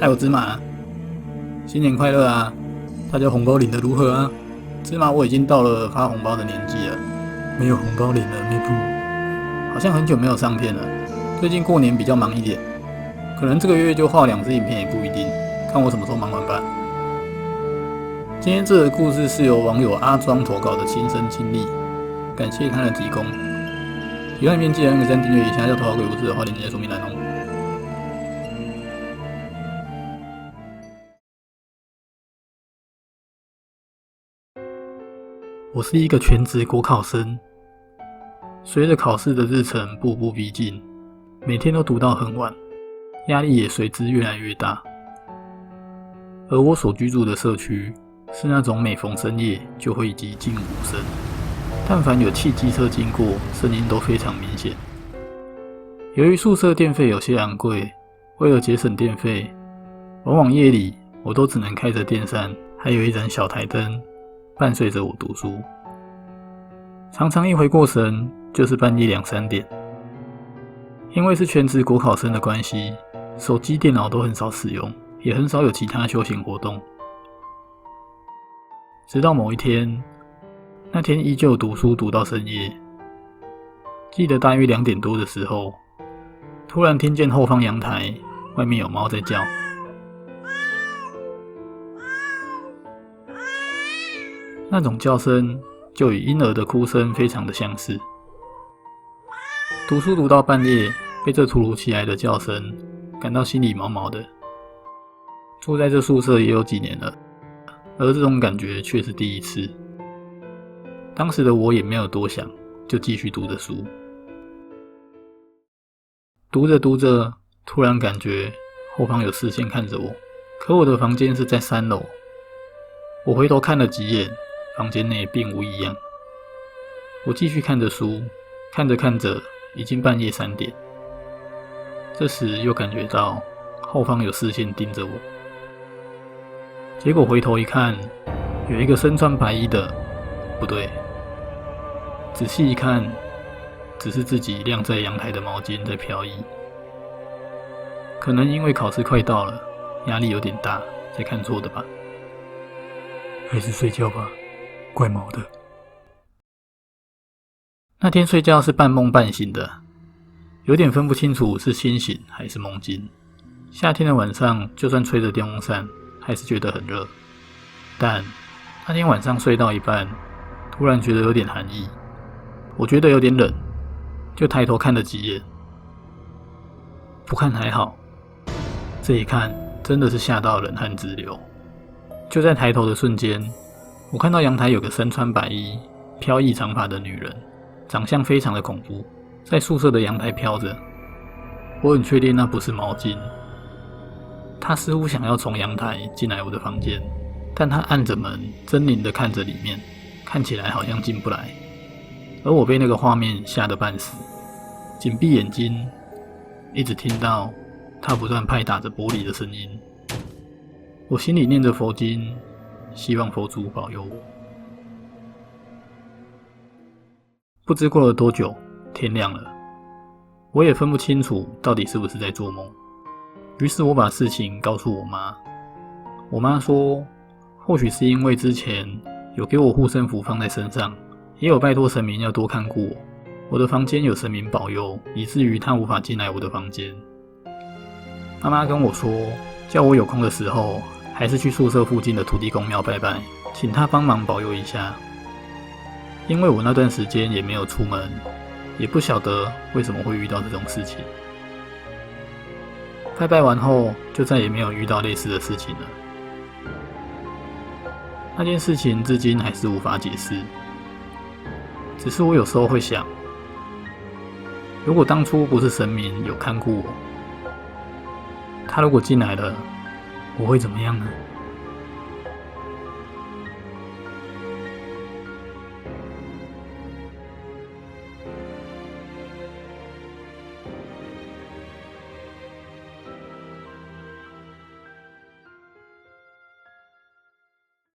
还有芝麻，新年快乐啊！大家红包领得如何啊？芝麻，我已经到了发红包的年纪了，没有红包领了，咩噗。好像很久没有上片了，最近过年比较忙一点，可能这个月就画2支影片也不一定，看我什么时候忙完吧。今天这个故事是由网友阿庄投稿的亲身经历，感谢他的提供。喜欢影片记得按个赞、订阅一下，要投稿鬼故事的话，点击在说明栏哦。我是一个全职国考生，随着考试的日程步步逼近，每天都读到很晚，压力也随之越来越大。而我所居住的社区是那种每逢深夜就会寂静无声，但凡有汽机车经过，声音都非常明显。由于宿舍电费有些昂贵，为了节省电费，往往夜里我都只能开着电扇，还有一盏小台灯伴随着我读书，常常一回过神就是半夜2、3点。因为是全职国考生的关系，手机、电脑都很少使用，也很少有其他休闲活动。直到某一天，那天依旧读书读到深夜，记得大约2点多的时候，突然听见后方阳台外面有猫在叫。那种叫声就与婴儿的哭声非常的相似。读书读到半夜，被这突如其来的叫声感到心里毛毛的。住在这宿舍也有几年了，而这种感觉却是第一次。当时的我也没有多想，就继续读着书。读着读着，突然感觉后方有视线看着我，可我的房间是在3楼。我回头看了几眼，房间内并无异样。我继续看着书，看着看着，已经半夜3点。这时又感觉到后方有视线盯着我，结果回头一看，有一个身穿白衣的，不对，仔细一看，只是自己晾在阳台的毛巾在飘逸。可能因为考试快到了，压力有点大，才看错的吧。还是睡觉吧，怪毛的。那天睡觉是半梦半醒的，有点分不清楚是清醒还是梦境。夏天的晚上，就算吹着电风扇，还是觉得很热。但那天晚上睡到一半，突然觉得有点寒意，我觉得有点冷，就抬头看了几眼。不看还好，这一看真的是吓到冷汗直流。就在抬头的瞬间，我看到阳台有个身穿白衣、飘逸长发的女人，长相非常的恐怖，在宿舍的阳台飘着。我很确定那不是毛巾。她似乎想要从阳台进来我的房间，但她按着门，狰狞地看着里面，看起来好像进不来。而我被那个画面吓得半死，紧闭眼睛，一直听到她不断拍打着玻璃的声音。我心里念着佛经，希望佛祖保佑我。不知过了多久，天亮了，我也分不清楚到底是不是在做梦。于是我把事情告诉我妈。我妈说，或许是因为之前有给我护身符放在身上，也有拜托神明要多看顾我。我的房间有神明保佑，以至于他无法进来我的房间。妈妈跟我说，叫我有空的时候，还是去宿舍附近的土地公庙拜拜，请他帮忙保佑一下。因为我那段时间也没有出门，也不晓得为什么会遇到这种事情。拜拜完后，就再也没有遇到类似的事情了。那件事情至今还是无法解释。只是我有时候会想，如果当初不是神明有看顾我，他如果进来了，我会怎么样呢？